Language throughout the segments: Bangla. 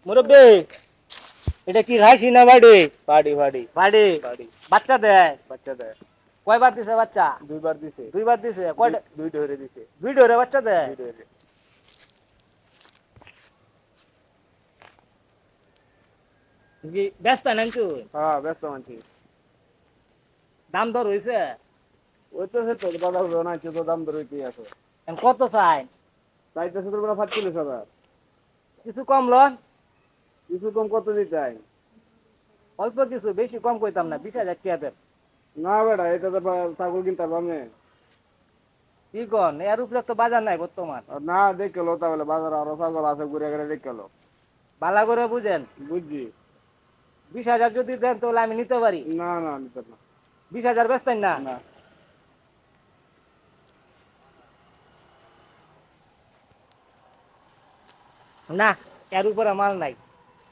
মুরব্বি, এটা কি হাসি না বাড়ি? বাড়ি বাড়ি বাড়ি। বাড়ি বাচ্চা দেয়? বাচ্চা দেয়। কয়বার দিছে বাচ্চা? দুইবার দিছে। দুইবার দিছে। কয়টা? দুই ধরে দিছে। দুই ডোরে বাচ্চা দেয়? দুই ধরে। কি ব্যস্ত নাই তুই? হ্যাঁ ব্যস্ত মানছি। দাম দর হইছে? ওই তো সে তো বাজার বানাইছে তো দাম ধরে কি আছে। এখন কত চাই? চাইতেছে তো 45,000। কিছু কম লন? কিছু কম কত দিতে চাই? অল্প কিছু, বেশি কম কইতাম না, 20,000 টাকা দেন। না বেটা এটা তো ছাগল কিনতে পারবে। কি কন, এর উপরে তো বাজার নাই বর্তমান। না দেখে লো তাহলে বাজার আরো ছাগল আছে ঘুরে ঘুরে দেখে লো। বালা করে বুঝেন, বুঝছি। 20,000 যদি দেন তাহলে আমি নিতে পারি। না না নিতে না। 20,000 বেচতেন না? না না, এর উপরে মাল নাই।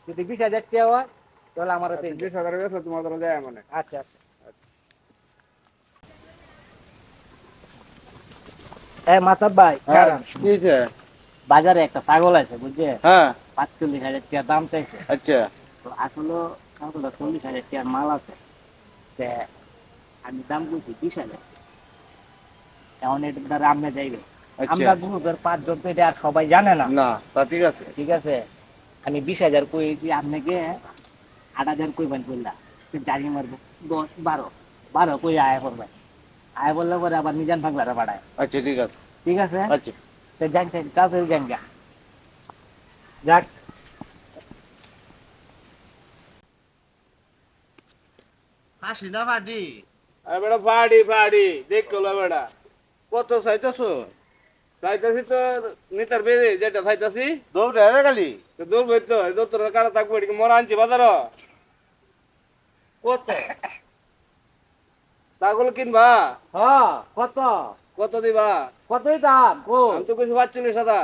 যদি 20,000 টাকা হয় তাহলে আমার হাতে। 20,000 বেশি তোমার ধরো যায় মানে। আচ্ছা। মাতাব ভাই, হ্যাঁ কি হয়েছে? বাজারে একটা ছাগল আছে বুঝছে, হ্যাঁ 45,000 টাকা দাম চাইছে। আচ্ছা তো আসলে ছাগলটা 40,000 টাকার মাল আছে। তে আমি দাম বলছি 20,000। এখন এটা দ্বারা আপনি যাইবে। আমরা গ্রুপের 5 জন তো এটা আর সবাই জানে না। না তা ঠিক আছে। ঠিক আছে, আমি 20,000 কই দিয়ে আপনাকে 8,000 কইবেন বললা, জারি মারবো 10 12 12 কই আয় করবেন। আয় বললে পরে আবার মিজান ভাগলারা বাড়ায়। আচ্ছা ঠিক আছে। ঠিক আছে, আচ্ছা তো যান তাড়াতাড়ি যান গা। যাক। হাসি না বাড়ি আরে বেটা বাড়ি বাড়ি দেখে লো বেটা। কত চাইতেছো? চাইতাছি তো নিতার বেড়ে যেটা চাইতাছি দৌড়ে রে খালি তো দৌড়বই তো দৌড় কারা থাকবো এদিকে মরা আনছি বাজার কত? ছাগল কিনবা হ্যাঁ কত? কত দিবা? কতই দাম কো? আমি তো কিছু 45,000।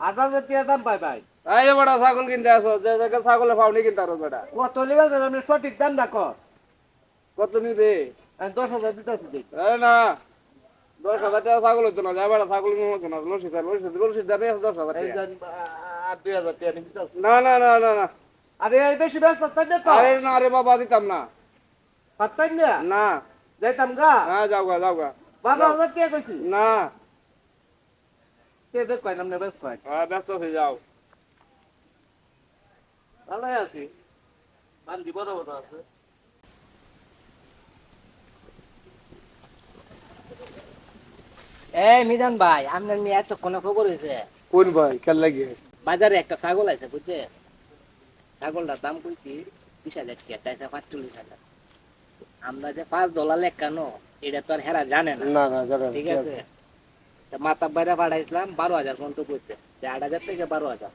8,000 টাকা দাম পাই ভাই। এই যে বেটা ছাগল কিনতে আসো যে জায়গায় ছাগলে পাওনি কিনতে আরো বেটা। কত নিবা আমি সঠিক দাম রাখো। কত নিবে? আমি 10,000 দিতেছি দেখ। আরে না 10,000 টাকা ছাগল হতো না যা বেটা ছাগল কিনবো না লসিদ লসিদ দামে 10,000 এই টাকা। জান 2,000 টাকা দিতেছি। না না না না না আরে এই বেশি ব্যস্ত তাই না তো? আরে না রে বাবা দিতাম না। পাত্তাই না না যাইতাম গা। না যাও গা যাও গা। 12,000 টাকা কইছি। না কে দেখ কই নামনে ব্যস্ত কই। ব্যস্ত হয়ে যাও। ভালোই আছি। বান্দি বড় বড় আছে। এই মিজান ভাই, আপনার নিয়ে এতক্ষণে খবর হয়েছে? কোন ভাই কেন লাগে? বাজারে একটা ছাগল আছে বুঝছে, ছাগলটার দাম কইছি 20,000 টাকা, চাইছে 45,000। আমরা যে $5 লেখানো এটা তো আর হেরা জানে না। না না জানা ঠিক আছে, মাতাব বাইরে পাঠাইছিলাম 12,000 পর্যন্ত কইতে, 8,000 থেকে 12,000।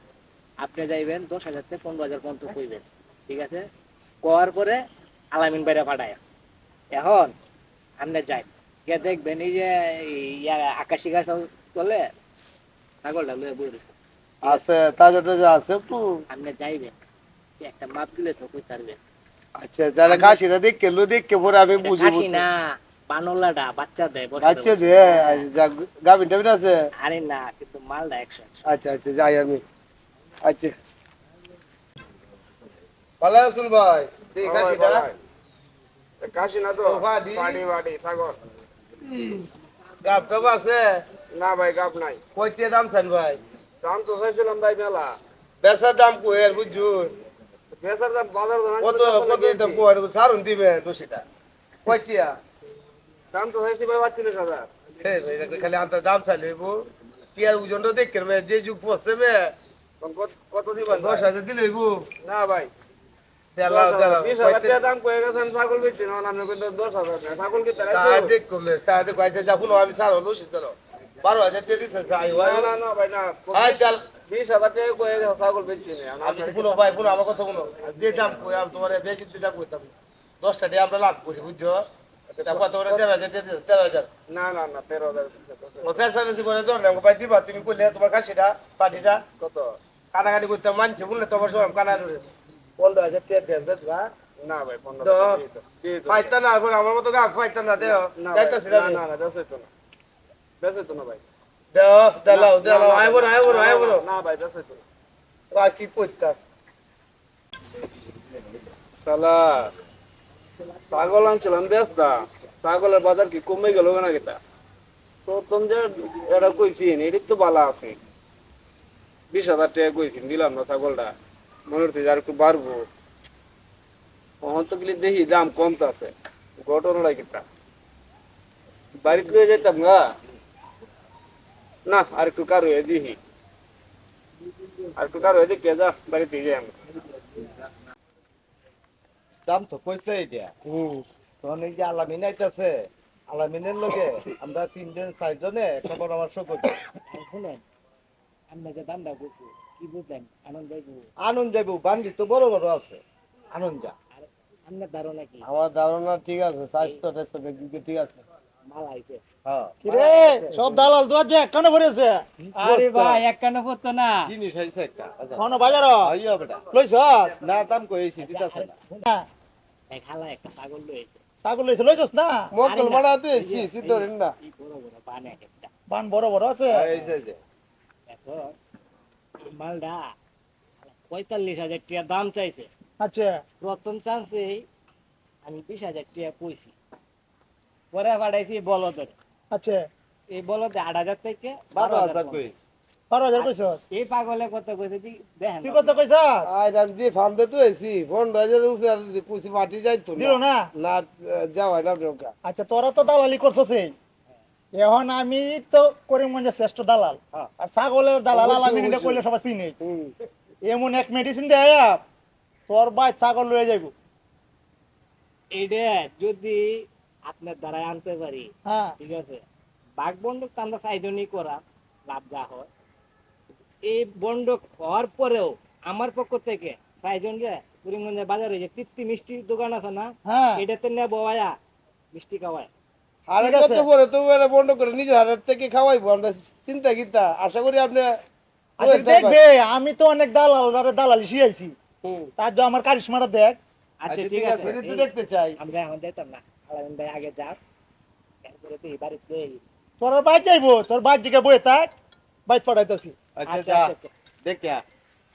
আপনি যাইবেন 10,000 থেকে 15,000 পর্যন্ত কইবেন। ঠিক আছে, কোয়ার পরে আলামিন বাইরে পাঠায়। এখন আপনি যাই গিয়ে দেখবেন এই যে আকাশি গাছ চলে, ছাগলটা লয়ে বই রয়েছে। আছে তাজা তাজা আছে একটু। আপনি যাইবেন, একটা মাপ দিলে তো কই পারবেন। আচ্ছা তাহলে কাশিটা দেখে লো দেখে পরে আমি বুঝবো। হাসি না, বানলাটা বাচ্চা দেয় বসে আচ্ছা বসে। দে গাবিন টাবিন আছে। আরে না, কিন্তু মালটা 100। আচ্ছা আচ্ছা যাই আমি। আচ্ছা ভালো আছেন ভাই? ঠিক কাশিটা কাশি না তো বাড়ি বাড়ি বাড়ি ছাগল গাব টাব আছে? না ভাই গাব নাই। কইতে দাম চান ভাই? দাম তো চাইছিলাম ভাই মেলা। বেচার দাম কই বুঝুন? বেচার দাম বাজার দাম কত কত দাম কই সারুন দিবে দোষিটা কইটিয়া দাম তো চাইছি ভাই 45,000। হে ভাই খালি আন্তর দাম চাইলেবো কি আর ওজনটা দেখ করবে যে যুগ পড়ছে মে কত দিবেন? 10,000 দিলেইবো না ভাই। 20,000 টাকা দাম কয়ে গেছেন ছাগল বেচছি না আপনি কিন্তু 10,000 ছাগল কি তারা সাহেব কমলে সাহেব কইছে যা পুনো আমি ছাড়ো লুসি চলো 12,000 টাকা দিতে চাই না না ভাই না। আই চল 20,000 টাকা কয়ে গেছে ছাগল বেচছি না আপনি পুনো ভাই পুনো আমার কথা শুনো যে দাম কই আমি তোমারে বেশি দাম কইতাম 10 টাকা আমরা লাভ করি বুঝছো? এটা কত করে 13,000 না না না 13,000 ও পয়সা বেশি করে দাও না ভাই দিবা তুমি কইলে তোমার কাছেটা পাটিটা কত কাটাকাটি করতে মানছে বললে তোমার সব কানা ধরে 15,000 টাকা দেন দাদা। না ভাই 15,000 ফাইটা না এখন আমার মতো গা ফাইটা না দেও যাইতাছি না না না বেসে তো না ভাই দেও দেলাও দেলাও আইবো না না ভাই বেসে তো না আর কি কইতা শালা ছাগল আনছিলাম ব্যস্ত, ছাগলের বাজার কি কমে গেল না কেটা? প্রথম যে এটা কইছিন এটি তো ভালো আছে, 20,000 টাকা কইছিন, দিলাম না ছাগলটা, মনে হচ্ছে যে আর একটু বাড়বো। তখন তো গেলে দেখি দাম কমতে আছে, ঘটনাটা কেটা বাড়িতে লয়ে যেতাম গা, না আর একটু কারো দিহি, আর একটু কারো দেখে যা বাড়িতে যাই আমি। দাম তো কইছে এটা তখন এই যে আলামিন আইতাছে, আলামিনের লগে আমরা 3 জন 4 জনে একটা পরামর্শ করি। আর শুনেন, আমরা যে দামটা বলছি কি বুঝলেন? আনন্দ যাইবো আনন্দ যাইব, বান্ডি তো বড় বড় আছে, আনন্দ যা। আর আপনার ধারণা কি? আমার ধারণা ঠিক আছে, স্বাস্থ্য টাস্থ্য দিকে ঠিক আছে। মাল আইছে। হ্যাঁ কিরে সব দালাল তো আজ কেন ভরেছে আরে ভাই একখানে পড়তো না। জিনিস হয়েছে একটা কোন বাজার আইয়া বেটা, লইছস না দাম কইছি দিতাছে না। এক হালা একটা ছাগল লইছে। ছাগল লইছস না মকল মারা তো এসি চিতরেন না, এই বড় বড় বানে একটা। বান বড় বড় আছে। এইছে যে দেখো এই মালটা 45,000 টাকা দাম চাইছে। আচ্ছা প্রথম চান্সে আমি 20,000 টাকা কইছি, পরে পাঠাইছি বলদের। আচ্ছা এই বলদে 8,000 থেকে 12,000 কইছি। 12,000 কইছস, এই পাগলে কত কইছে দেখেন তুই কত কইছস? আই দাম যে ফার্ম দে তো এসি ফোন বাজার উপরে আর কুছি মাটি যাইতো দিল না। না যাওয়াই না ডোকা। আচ্ছা তোরা তো দালালি করছস এই, এখন আমি তো করিমগঞ্জের শ্রেষ্ঠ দালাল, হ্যাঁ। আর ছাগলের দালাল অবশ্যই, আলামিন এটা অবশ্যই। কইলে সবাই চিনে। এমন এক মেডিসিন দেয়া তোর ভাই ছাগল লয়ে যাইব। এইটা যদি আপনার দ্বারা আনতে পারি, হ্যাঁ ঠিক আছে, বাঘ বন্ধক তো আমরা 4 জনই করা লাভ যা হয়। এই বন্ধক হওয়ার পরেও আমার পক্ষ থেকে 4 জন যে করিমগঞ্জের বাজারে যে তৃপ্তি মিষ্টির দোকান আছে না, হ্যাঁ এটাতে নেবো আয়া মিষ্টি খাওয়ায়। আর ঠিক কত আছে। পরে তো এরা বন্ধ করে নিজের হাতের থেকে খাওয়াইবো, আমরা চিন্তা কিতা আশা করি আপনি আচ্ছা দেখবে আমি তো অনেক দালাল দালালি শিখাইছি, তার জন্য আমার কারিশমাটা দেখ। আচ্ছা ঠিক আছে, এটা তো এই দেখতে চাই। আমরা এখন যাইতাম না, আলামিন ভাই আগে যাক, এরপরে তো এই বাড়িতে তোর বাইর যাইবো, তোর বাইর দিকে বয়ে থাক, বাইর পড়াইতেছি। আচ্ছা আচ্ছা, যা আচ্ছা, আচ্ছা। দেখে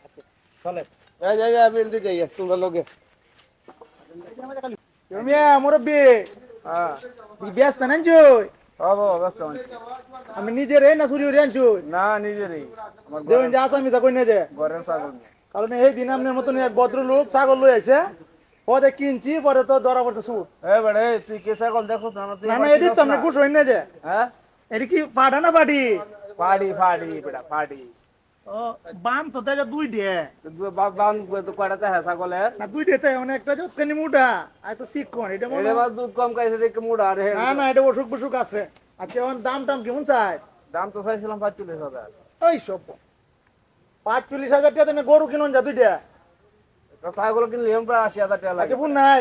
আচ্ছা চলে। এই যাই বিল দিতে যাই তোমরা লোকে। তুমি মুরব্বী হ্যাঁ ব্যস্ত না আনছুই? বাবা ব্যস্ত আছি আমি নিজের এই না চুরি করে আনছুই, না নিজেরই আমার দেখুন যে আসামি যা কই না যে, ঘরের ছাগল নিয়ে। কারণ এই দিন আপনার মতন এক ভদ্রলোক ছাগল লই আইছে, পরে কিনছি পরে তো ধরা পড়ছে সুর। এই বেড়ে তুই কে ছাগল দেখছস না? তুই না না এটি তো আপনি খুশ হইন না যে, হ্যাঁ এটি কি ফাটা না ফাটি? পাড়ি পাড়ি বেটা পাড়ি ও বান তো দেখা দুই ডে বান তো কয়টাতে হ্যাঁ ছাগলের না, দুই ডেতে অনেক একটা যতখানি মুডা আর একটু শিক্ষণ এটা মনে এটা দুধ কম খাইছে দেখে মুড়া রে। না না এটা অসুখ বসুখ আছে। আচ্ছা এখন দাম টাম কেমন চাই? দাম তো চাইছিলাম 45,000। ওই সব 45,000 টাকা তুমি গরু কিনুন যা দুইটা। ছাগল কিনলে প্রায় 80,000 টাকা লাগে। আচ্ছা বুন নাই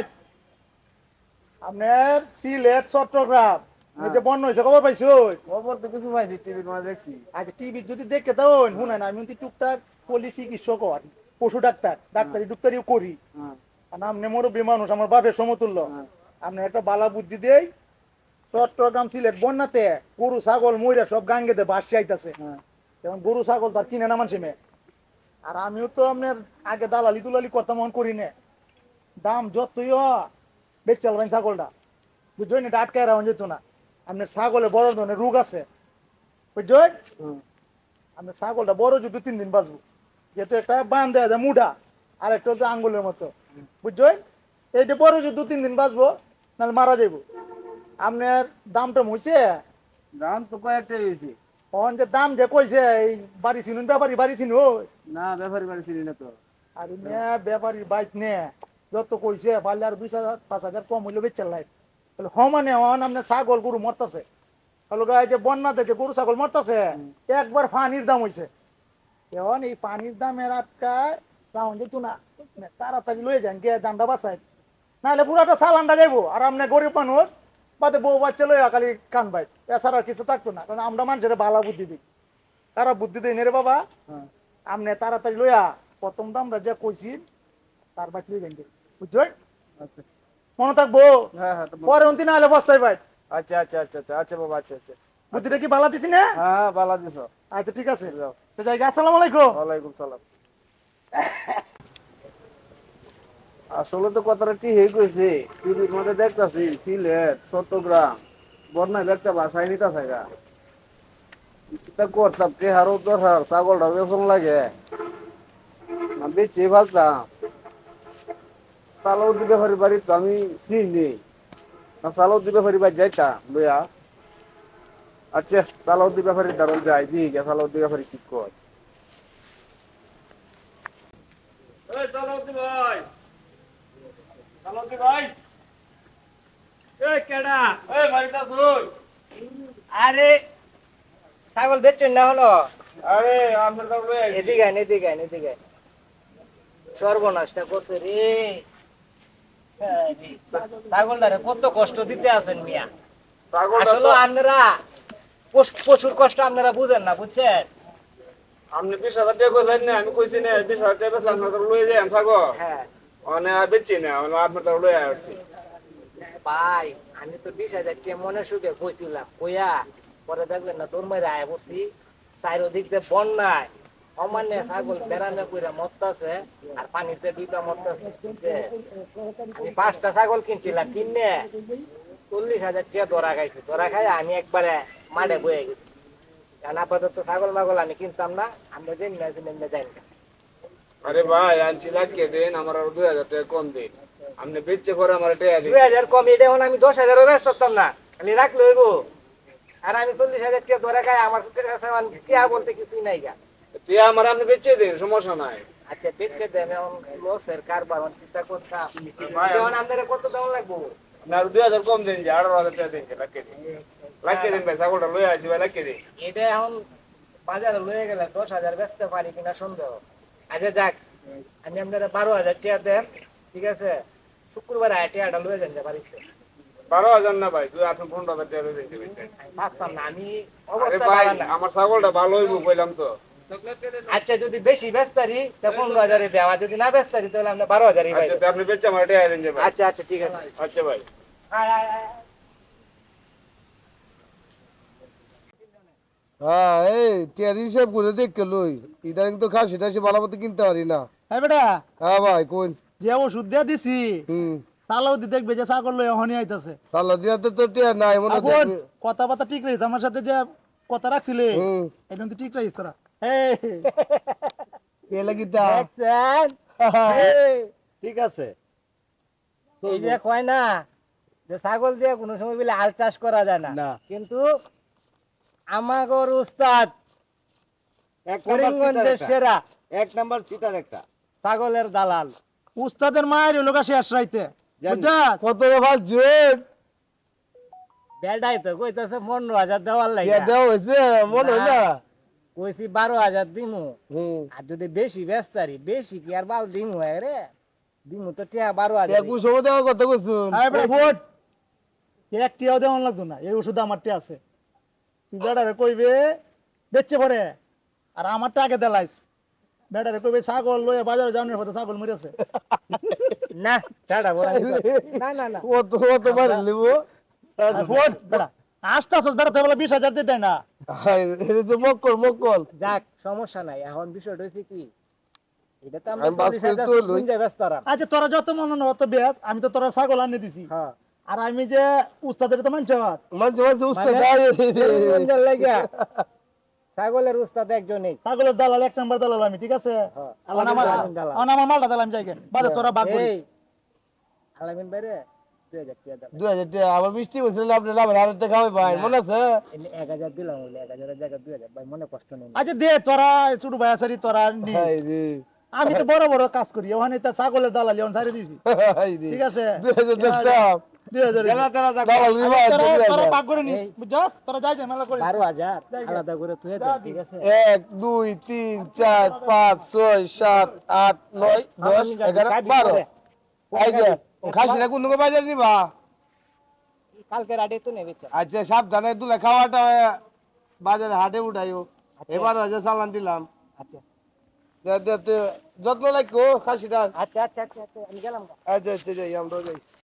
আপনার সিলেট চট্টগ্রাম এই যে বন্য হয়েছে খবর পাইছো? খবর তো কিছু পাইছি, টিভির মানে দেখছি। আচ্ছা টিভি যদি দেখে দাও শুনে না, আমি কিন্তু টুকটাক পলি চিকিৎসক আর পশু ডাক্তার, ডাক্তারি ডুক্তারিও করি। হ্যাঁ আর আপনি মুরব্বী মানুষ, আমার বাপের সমতুল্য। হ্যাঁ। আপনি একটা বালা বুদ্ধি দেই, চট্টগ্রাম সিলেট বন্যাতে গরু ছাগল মইরা সব গাঙ্গেতে বাসি আইতাছে, হ্যাঁ যেমন গরু ছাগল তার কিনে না মানুষে মে। আর আমিও তো আপনার আগে দালালি তুলালি করতাম, মন করি না। দাম যতই বেচে আলবেন ছাগলটা, বুঝছেন, এটা আটকায় রাখুন যেত না। আপনার ছাগলে বড় ধরনের রোগ আছে, বুঝছেন। হুম। আপনার ছাগলটা বড় যদি 3 দিন বাঁচবো, যেহেতু একটা বান দেওয়া যায় মুডা, আর একটা হচ্ছে আঙ্গুলের মতো, বুঝছেন। এইটা বড় যদি 2-3 দিন বাঁচবো, নাহলে মারা যাইব। আপনার দামটা হইছে, দাম তো কয়েকটাই হয়েছে। অন যে দাম যে কইছে, এই বাড়ি চিনুন, ব্যাপারী বাড়ি চিনু। না ব্যাপারী বাড়ি চিনি না তো। আর ব্যাপারী বাইক নে যত কইছে পারলে আর 2,000-5,000 কম হইলে বেচার লাই সমানে হন। আপনার ছাগল গরু মরতাছে, হলো এই যে বন্যাতে যে গরু ছাগল মরতাছে, একবার পানির দাম হইছে। এখন এই পানির দামের আটকায় রাউন্ড যেত না, তাড়াতাড়ি লয়ে যান কে দামটা বাঁচায়, নাহলে পুরাটা চালানটা যাইবো। আর আপনি গরিব মানুষ বাদে বউ বাচ্চা লইয়া খালি কান ভাই, এছাড়া আর কিছু থাকতো না। কারণ আমরা মানুষের ভালো বুদ্ধি দিই, তারা বুদ্ধি দেয় নে রে বাবা। আপনি তাড়াতাড়ি লইয়া প্রথম দামটা যা কইছি তার বাকি লই যান, বুঝছেন। আচ্ছা মনে থাকবো, হ্যাঁ হ্যাঁ পরে উন্তি না হলে বস্তাই ভাই। আচ্ছা আচ্ছা আচ্ছা আচ্ছা আচ্ছা বাবা আচ্ছা আচ্ছা বুদ্ধিটা কি ভালো দিছি না? হ্যাঁ ভালো দিছ। আচ্ছা ঠিক আছে, যাও। তো যাই, আসসালামু আলাইকুম। ওয়ালাইকুম সালাম। আসলে তো কথাটা ঠিক হয়ে কইছে, টিভির মধ্যে দেখতাছি সিলেট চট্টগ্রাম বন্যায় একটা বাসায় নিতে থাকা তা করতাম টেহারও দরকার ছাগলটা বেসন লাগে না বেচে ভাবতাম সালাউদ্দিন ব্যাপারীর বাড়ি তো আমি চিনি না, সালাউদ্দিন ব্যাপারীর বাড়ি যাইতাম লইয়া। আচ্ছা সালাউদ্দিন ব্যাপারীর দ্বারা যাই দিয়ে গে সালাউদ্দিন ব্যাপারী কি কয়। এই সালাউদ্দিন ভাই, সালাউদ্দিন ভাই, এই কেডা? এই বাড়িতে আসুন। আরে ছাগল বেচছেন না হলো? আরে আপনার তো লই আইছি। এদিকে আয়, এদিকে আয়, এদিকে আয়। সর্বনাশটা করছে রে। ছাগলটারে কত কষ্ট দিতে আছেন মিয়া। ছাগলটা আসলে তো আপনারা প্রচুর কষ্ট আপনারা বুঝেন না, বুঝছেন? আপনি 20,000 টাকা কইলেন না, আমি কইছি না 20,000 টাকা বেচলে আপনার তো লই যাই থাকো। হ্যাঁ মানে আর বেচছি না, মানে আপনার তো লই আসছি। ভাই, আমি তো 20,000 টাকা মনে সুখে কইছিলাম, কইয়া পরে দেখলেন না তোর মেয়ের আয় বসছি, চারিদিক দিয়ে বন্যায় অমান্য ছাগল বেড়ানো কইরা মরতাছে আর পানিতে দুইটা মরতাছে। আমি 5টা ছাগল কিনছিলাম, কিনে 40,000 টাকা ধরা খাইছি, ধরা খাই আমি একবারে মাঠে বয়ে গেছি। কারণ আপাতত ছাগল মাগল আমি কিনতাম না, আমরা যাই না যাই না। আরে ভাই আনছি লাগিয়ে দেন, আমার আর 2,000 টাকা কম দিন। আপনি বেচছে পরে আমার টাকা দিন। 2,000 কম, এটা এখন আমি 10,000 ব্যস্ত করতাম না, খালি রাখলে হইব। আর আমি 40,000 টাকা ধরে খাই, আমার কাছে টিয়া বলতে কিছুই নাই গা। তুই আমার আপনি বেচে দিন, সমস্যা নাই। আচ্ছা দেখছে দেন, এখন লসের কারবার চিন্তা করতাম। ভাই, এখন আপনাদের কত দাম লাগবো? না আর 2,000 কম দিন, যে 18,000 টাকা দিন, লাগিয়ে দিন। লাগিয়ে দিন ভাই, ছাগলটা লই আসছি ভাই, লাগিয়ে দিন। এটা এখন বাজারে লয়ে গেলে 10,000 বেচতে পারি কিনা সন্দেহ। আচ্ছা যাক, আমি আপনারা 12,000 টাকা দেন, ঠিক আছে? শুক্রবার আয় টাকাটা লয়ে যান যে বাড়িতে। 12,000 না ভাই, তুই আপনি 15,000 টাকা দিয়ে দিন। আমি পারতাম না, আমি আরে অবস্থা ভাই ভালো না। আমার ছাগলটা ভালো হইব কইলাম তো। আচ্ছা যদি বেশি বেচতারি তা 15,000 দেওয়া, আর যদি না বেচতারি তাহলে আমরা 12,000 পাই। আচ্ছা আপনি বেচে আমার টাকা দিন যে ভাই। আচ্ছা আচ্ছা ঠিক আছে। আচ্ছা ভাই। আয়, আয়, আয়। হ্যাঁ এই টিয়ার হিসাব করে দেখে লই, ইদানিং তো খাসি টাসি ভালো মতো কিনতে পারি না। হ্যাঁ বেটা, হ্যাঁ ভাই কোন যে ওষুধ দিয়া দিছি হুম সালাউদ্দি দেখবে যে ছাগল লইয়া হনি আইতাছে। সালা দিয়াতে তো টিয়া নাই মনে হচ্ছে। এখন কথা বার্তা ঠিক রয়েছে, আমার সাথে যে কথা রাখছিলে হুম এটা কিন্তু ঠিক রাখিস তোরা। এই, কে লাগিতা দেখছেন? ঠিক আছে, এই যে কয় না যে ছাগল দিয়ে কোনো সময় বলে হাল চাষ করা যায় না, না। কিন্তু আমাগর উস্তাদ এক নাম্বার করিমগঞ্জের সেরা এক নাম্বার সিটার একটা ছাগলের দালাল উস্তাদের মায়ের লোক শেষ রাইতে জানি। বুঝছাস? কত ভাই জোর বেড়াই তো কইতাছে 15,000 দেওয়ার টিয়া লাগে, দেওয়া হয়েছে মনে হয় না। কইছি 12,000 দিমু। হুম আর যদি বেশি ব্যস্তারি, বেশি কি আর বাল দিমু রে, দিমু তো টিয়া টিয়া 12,000। কোন সময় দেওয়ার কথা কইছুন? আরে বেটা ভোট এক টিয়াও দেওয়ান লাগতো না, এই ওষুধ আমার টিয়া আছে। তুই বেটারে কইবে বেচছে পরে, আর আমারটা আগে দেলাইস। বেটারে কইবে ছাগল লইয়া বাজারে যাওয়ার পথে ছাগল মরেছে। না টাটা বলা না না না। কত কত বাড়ি লিব? আর ভোট বেটা আস্তে আস্তে বেটা তো বলে 20,000 দিয়ে দেয় না। এটা তো মক্কল মক্কল। যাক সমস্যা নাই, এখন বিষয়টা হচ্ছে কি, এটা তো আমি বাস করে তো লই। আমরা ব্যস্তারাম। আচ্ছা তোরা যত মনে না অত বেশ, আমি তো তোরা ছাগল আনি দিছি। হ্যাঁ আর আমি যে উস্তাদের তো মানছ, মাঝে মাঝে উস্তাদ মানে? আয়। লাগিয়া ছাগলের উস্তাদ একজনই। ছাগলের দালাল 1 নাম্বার দালাল আমি, ঠিক আছে? হ্যাঁ। আমার দালাল। আমার মালটা দালাল আমি যাই বাজে তোরা ভাগ এই করিস। আলামিন বাইরে 2,000 টাকা দাও। 2000 টাকা আবার মিষ্টি বলছিলেন আপনি লাভের হারে টাকা খাওয়াই ভাই মনে আছে? এমনি 1,000 দিলাম, বলে 1,000 এর জায়গায় 2,000 ভাই, মনে কষ্ট নেই। আচ্ছা দে তোরা ছোট ভাই আছারি তোরা নিস। হাই রে আমি তো বড় বড় কাজ করি, ওখানে তো ছাগলের দালাল এখন ছাড়ে দিছি, হাই রে ঠিক আছে? 2000 টাকা 2000 তেলা তেলা যাক দালাল রে ভাই তোরা চলে তোরা যায়। ভাগ করে নিস, বুঝছস? তোরা যাই যা মেলা করে 12,000 আলাদা করে তুই দে, ঠিক আছে? 1 2 3 4 5 6 7 8 9 10 11 12 এই যে খাসি না কোন বাজার দিবা? কালকে রাতে তো নেবে। আচ্ছা সাবধানে দুলা খাওয়াটা বাজারে হাটে উঠাইও। এবার হয়েছে চালান দিলাম। আচ্ছা যত্ন লাগো খাসিটার। আচ্ছা আচ্ছা আচ্ছা আচ্ছা, আমি গেলাম। আচ্ছা আচ্ছা যাই আমরা যাই।